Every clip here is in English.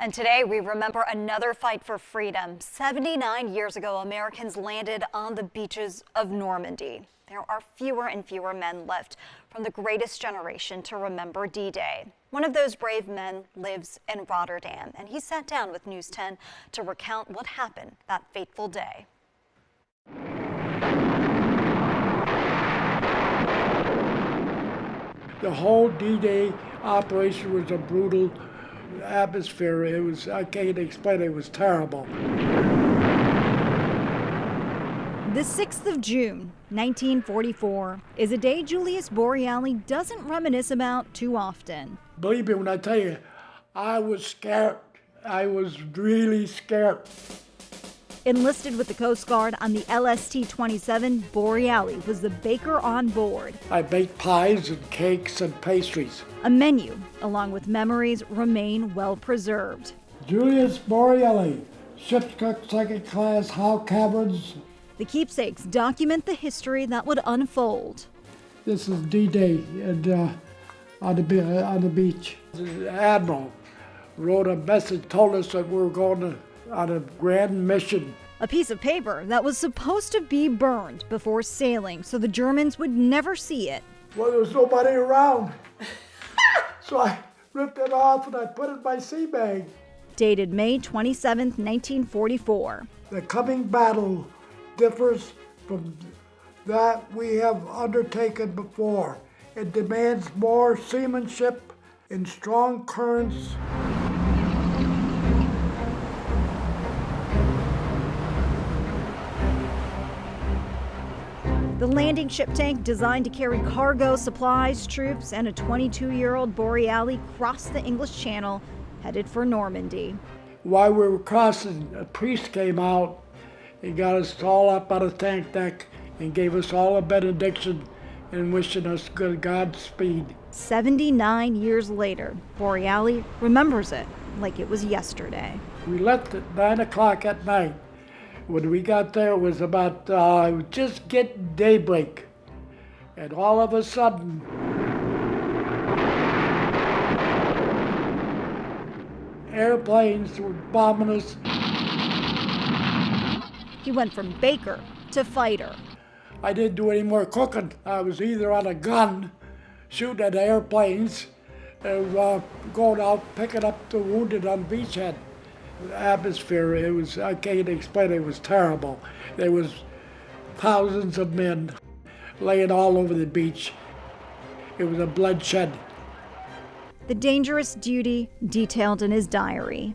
And today we remember another fight for freedom. 79 years ago, Americans landed on the beaches of Normandy. There are fewer and fewer men left from the greatest generation to remember D-Day. One of those brave men lives in Rotterdam, and he sat down with News 10 to recount what happened that fateful day. The whole D-Day operation was a brutal atmosphere. I can't explain it, it was terrible. The 6th of June, 1944, is a day Julius Boreali doesn't reminisce about too often. Believe me when I tell you, I was scared. I was really scared. Enlisted with the Coast Guard on the LST-27, Boreali was the baker on board. I baked pies and cakes and pastries. A menu, along with memories, remain well preserved. Julius Boreali, ship's cook, second class, Howe Caverns. The keepsakes document the history that would unfold. This is D-Day and on the beach. The Admiral wrote a message, told us that we were going on a grand mission. A piece of paper that was supposed to be burned before sailing so the Germans would never see it. Well, there was nobody around. So I ripped it off and I put it in my sea bag. Dated May 27, 1944. The coming battle differs from that we have undertaken before. It demands more seamanship in strong currents. The landing ship tank designed to carry cargo, supplies, troops, and a 22-year-old Boreali crossed the English Channel, headed for Normandy. While we were crossing, a priest came out and got us all up on the tank deck and gave us all a benediction and wishing us good Godspeed. 79 years later, Boreali remembers it like it was yesterday. We left at 9 o'clock at night. When we got there, it was about just getting daybreak. And all of a sudden, airplanes were bombing us. He went from baker to fighter. I didn't do any more cooking. I was either on a gun, shooting at airplanes, or going out picking up the wounded on the beachhead. The atmosphere, I can't explain it, was terrible. There was thousands of men laying all over the beach. It was a bloodshed. The dangerous duty detailed in his diary.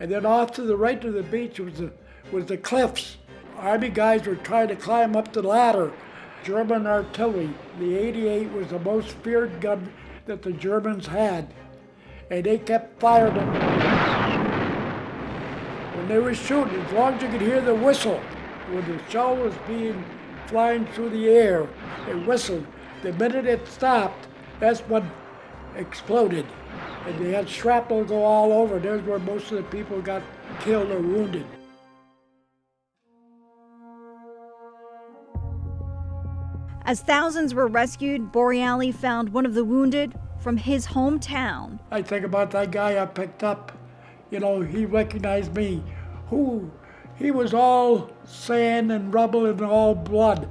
And then off to the right of the beach was the cliffs. Army guys were trying to climb up the ladder. German artillery, the 88 was the most feared gun that the Germans had. And they kept firing them. When they were shooting, as long as you could hear the whistle, when the shell was flying through the air, it whistled. The minute it stopped, that's when it exploded. And they had shrapnel go all over. There's where most of the people got killed or wounded. As thousands were rescued, Boreali found one of the wounded from his hometown. I think about that guy I picked up. You know, he recognized me. He was all sand and rubble and all blood.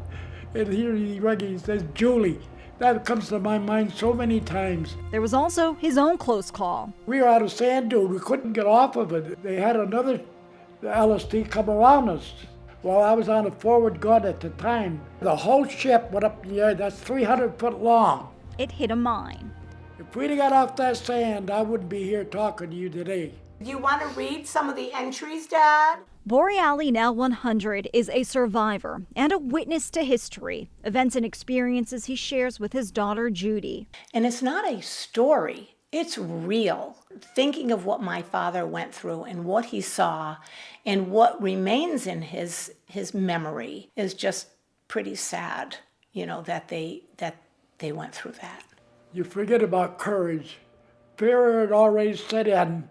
And here he says, Julie. That comes to my mind so many times. There was also his own close call. We were out of sand dune. We couldn't get off of it. They had another LST come around us while I was on a forward gun at the time. The whole ship went up in the air. That's 300 foot long. It hit a mine. If we'd have got off that sand, I wouldn't be here talking to you today. Do you want to read some of the entries, Dad? Boreali, now 100, is a survivor and a witness to history, events and experiences he shares with his daughter, Judy. And it's not a story, it's real. Thinking of what my father went through and what he saw and what remains in his memory is just pretty sad, you know, that they went through that. You forget about courage. Fear had already set in.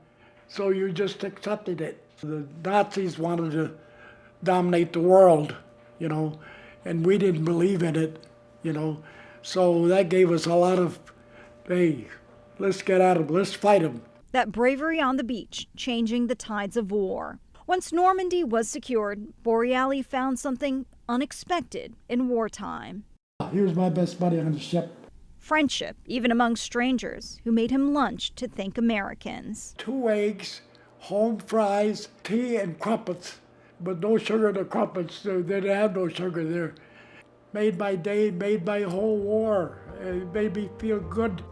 So you just accepted it. The Nazis wanted to dominate the world, you know, and we didn't believe in it, you know. So that gave us a lot of, hey, let's get at them, let's fight them. that bravery on the beach, changing the tides of war. Once Normandy was secured, WWII found something unexpected in wartime. He was my best buddy on the ship. Friendship, even among strangers, who made him lunch to thank Americans. 2 eggs, home fries, tea, and crumpets. But no sugar in the crumpets. They didn't have no sugar there. Made my day, made my whole war. It made me feel good.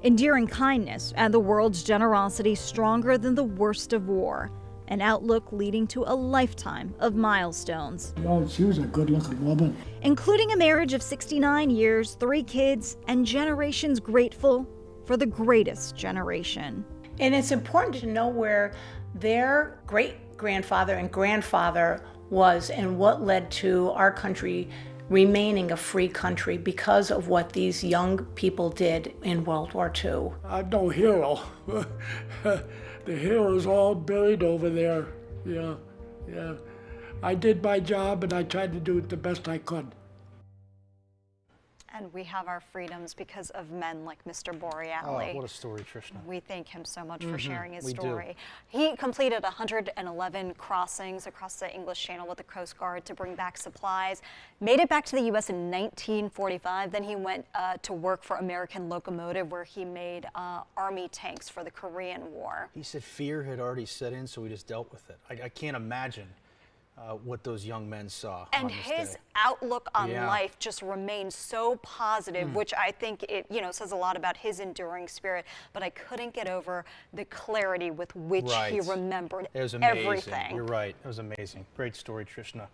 Endearing kindness and the world's generosity stronger than the worst of war. An outlook leading to a lifetime of milestones. No, she was a good-looking woman. Including a marriage of 69 years, 3 kids, and generations grateful for the greatest generation. And it's important to know where their great-grandfather and grandfather was and what led to our country remaining a free country because of what these young people did in World War II. I'm no hero. The hero's all buried over there. Yeah. I did my job and I tried to do it the best I could. And we have our freedoms because of men like Mr. Boreali. Oh, what a story, Trishna. We thank him so much for sharing his we do. story. He completed 111 crossings across the English Channel with the Coast Guard to bring back supplies. Made it back to the U.S. in 1945. Then he went to work for American Locomotive, where he made Army tanks for the Korean War. He said fear had already set in, so we just dealt with it. I can't imagine what those young men saw And on this his day. outlook on Yeah. life just remains so positive, which I think it says a lot about his enduring spirit. But I couldn't get over the clarity with which he Right. remembered It was amazing. everything. You're right. It was amazing. Great story, Trishna.